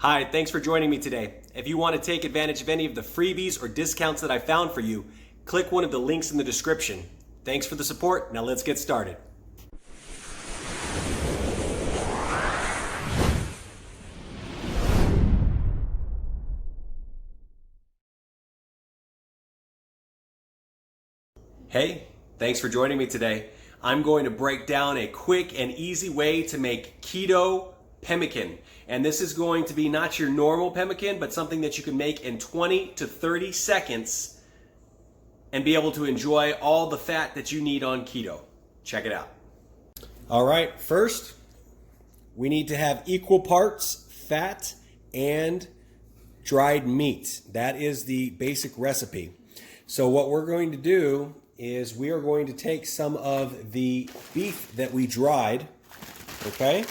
Hi, thanks for joining me today. If you want to take advantage of any of the freebies or discounts that I found for you, click one of the links in the description. Thanks for the support. Now let's get started. Hey, thanks for joining me today. I'm going to break down a quick and easy way to make Keto Pemmican. And this is going to be not your normal pemmican, but something that you can make in 20 to 30 seconds and be able to enjoy all the fat that you need on keto. Check it out. All right, first, we need to have equal parts fat and dried meat. That is the basic recipe. So what we're going to do is we are going to take some of the beef that we dried, okay?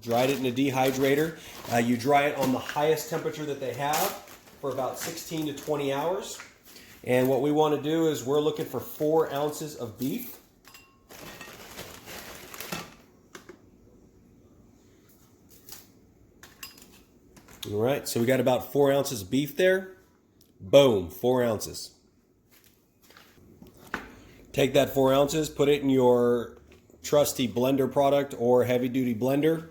Dried it in a dehydrator. You dry it on the highest temperature that they have for about 16 to 20 hours. And what we want to do is we're looking for 4 ounces of beef. All right, so we got about 4 ounces of beef there. Boom, 4 ounces. Take that 4 ounces, put it in your trusty blender product or heavy duty blender.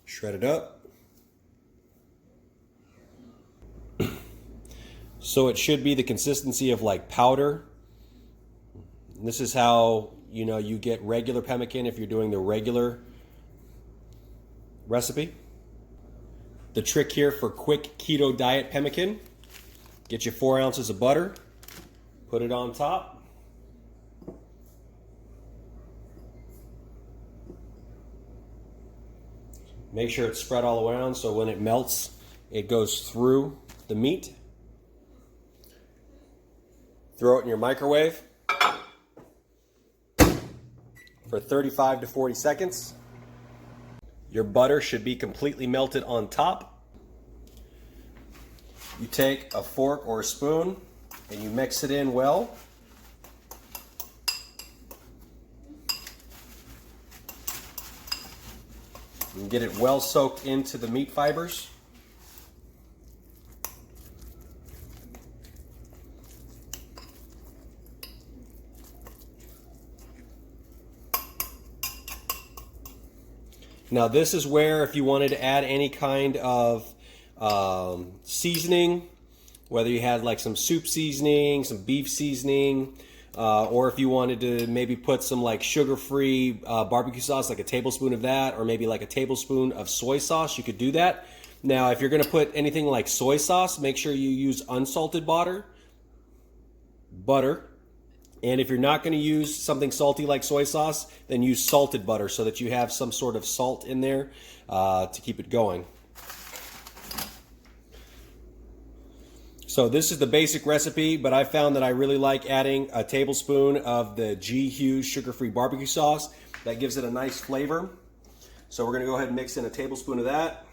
Shred it up. So it should be the consistency of like powder. And this is how, you get regular pemmican if you're doing the regular recipe. The trick here for quick keto diet pemmican, get you 4 ounces of butter, put it on top. Make sure it's spread all around so when it melts, it goes through the meat. Throw it in your microwave for 35 to 40 seconds. Your butter should be completely melted on top. You take a fork or a spoon and you mix it in well. And get it well soaked into the meat fibers. Now this is where if you wanted to add any kind of seasoning, whether you had like some soup seasoning, some beef seasoning, or if you wanted to maybe put some like sugar-free barbecue sauce, like a tablespoon of that, or maybe like a tablespoon of soy sauce, you could do that. Now, if you're going to put anything like soy sauce, make sure you use unsalted butter. And if you're not going to use something salty like soy sauce, then use salted butter so that you have some sort of salt in there to keep it going. So this is the basic recipe, but I found that I really like adding a tablespoon of the G Hughes sugar-free barbecue sauce. That gives it a nice flavor. So we're going to go ahead and mix in a tablespoon of that.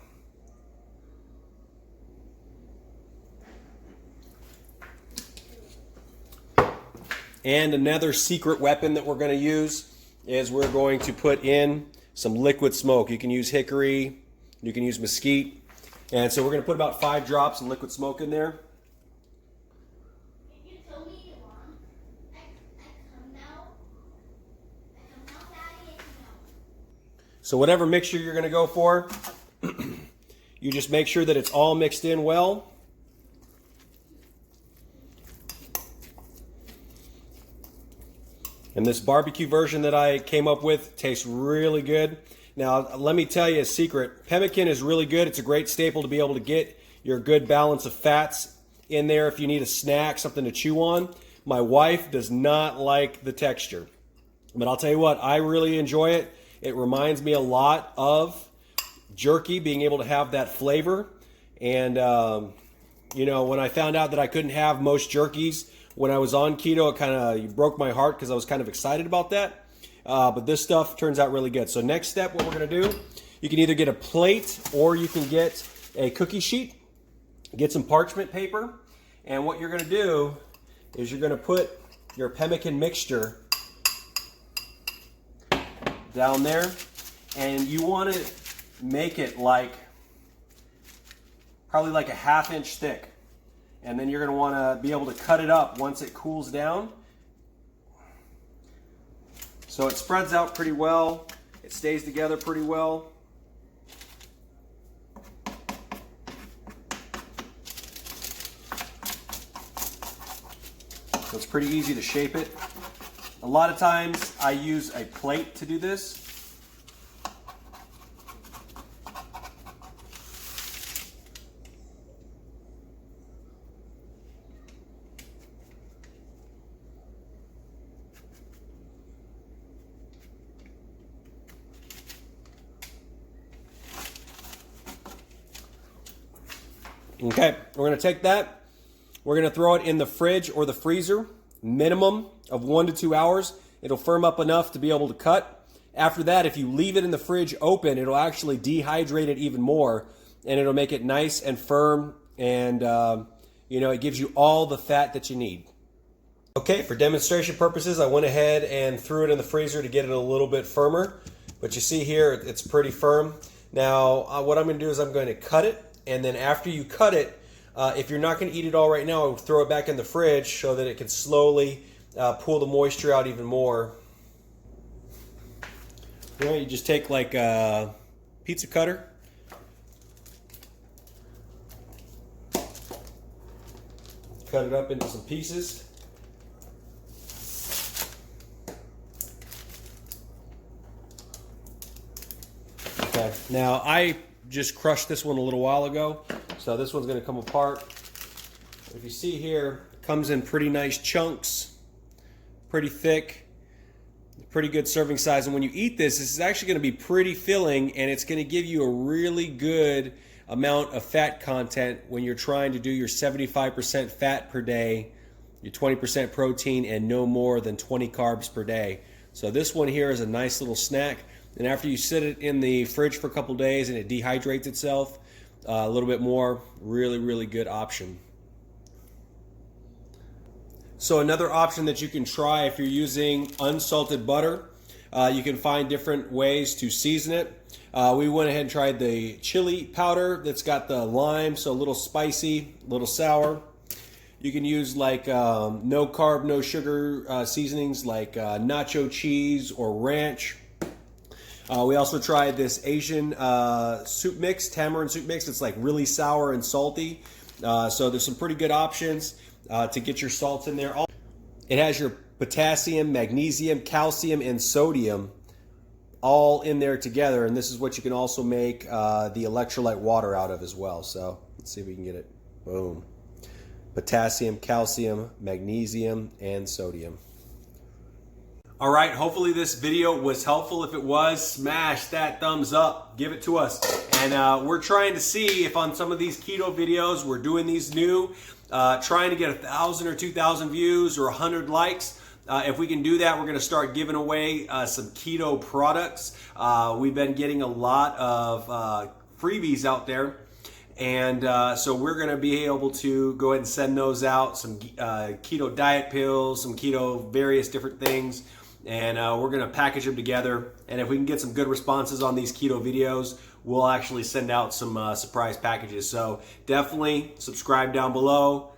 And another secret weapon that we're going to use is we're going to put in some liquid smoke. You can use hickory, you can use mesquite. And so we're going to put about 5 drops of liquid smoke in there. So whatever mixture you're going to go for, you just make sure that it's all mixed in well. And this barbecue version that I came up with tastes really good. Now, let me tell you a secret. Pemmican is really good. It's a great staple to be able to get your good balance of fats in there if you need a snack, something to chew on. My wife does not like the texture. But I'll tell you what, I really enjoy it. It reminds me a lot of jerky, being able to have that flavor. And, you know, when I found out that I couldn't have most jerkies when I was on keto, it kind of broke my heart because I was kind of excited about that. But this stuff turns out really good. So next step, what we're going to do, you can either get a plate or you can get a cookie sheet, get some parchment paper. And what you're going to do is you're going to put your pemmican mixture down there, and you want to make it like probably like a 1/2 inch thick, and then you're going to want to be able to cut it up once it cools down so it spreads out pretty well, it stays together pretty well. So it's pretty easy to shape it. A lot of times I use a plate to do this. Okay, we're going to take that. We're going to throw it in the fridge or the freezer, minimum of 1 to 2 hours. It'll firm up enough to be able to cut. After that, if you leave it in the fridge open, it'll actually dehydrate it even more, and it'll make it nice and firm, and you know, it gives you all the fat that you need. Okay, for demonstration purposes, I went ahead and threw it in the freezer to get it a little bit firmer. But you see here, it's pretty firm. Now, what I'm going to do is I'm going to cut it, and then after you cut it, if you're not going to eat it all right now, throw it back in the fridge so that it can slowly pull the moisture out even more. You know, you just take like a pizza cutter, cut it up into some pieces. Okay, now I just crushed this one a little while ago, so this one's going to come apart. If you see here, it comes in pretty nice chunks, pretty thick, pretty good serving size. And when you eat this, this is actually going to be pretty filling, and it's going to give you a really good amount of fat content when you're trying to do your 75% fat per day, your 20% protein, and no more than 20 carbs per day. So this one here is a nice little snack. And after you sit it in the fridge for a couple days and it dehydrates itself a little bit more, really, really good option. So another option that you can try if you're using unsalted butter, you can find different ways to season it. We went ahead and tried the chili powder that's got the lime, so a little spicy, a little sour. You can use like no carb, no sugar seasonings like nacho cheese or ranch. We also tried this Asian soup mix, tamarind soup mix. It's like really sour and salty. So there's some pretty good options to get your salts in there. It has your potassium, magnesium, calcium, and sodium all in there together. And this is what you can also make the electrolyte water out of as well. So let's see if we can get it. Boom. Potassium, calcium, magnesium, and sodium. All right, hopefully this video was helpful. If it was, smash that thumbs up, give it to us. And we're trying to see if on some of these keto videos, we're doing these new, trying to get 1,000 or 2,000 views or 100 likes. If we can do that, we're gonna start giving away some keto products. We've been getting a lot of freebies out there. And so we're going to be able to go ahead and send those out, some keto diet pills, some keto various different things. And we're going to package them together. And if we can get some good responses on these keto videos, we'll actually send out some surprise packages. So definitely subscribe down below,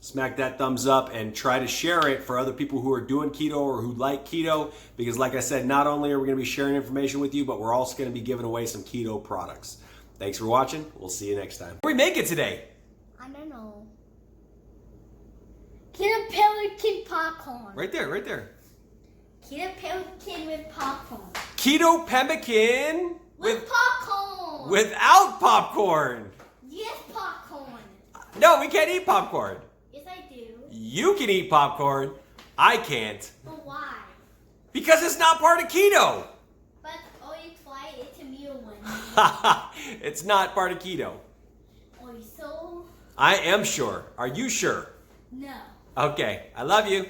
smack that thumbs up, and try to share it for other people who are doing keto or who like keto. Because like I said, not only are we going to be sharing information with you, but we're also going to be giving away some keto products. Thanks for watching. We'll see you next time. What do we make it today? I don't know. Keto Pemmican popcorn. Right there, right there. Keto Pemmican with popcorn. Keto Pemmican with popcorn. Without popcorn. Yes, popcorn. No, we can't eat popcorn. Yes, I do. You can eat popcorn. I can't. But why? Because it's not part of keto. But you try it's a meal one. It's not part of keto. So I am sure. Are you sure? no. Okay, I love you.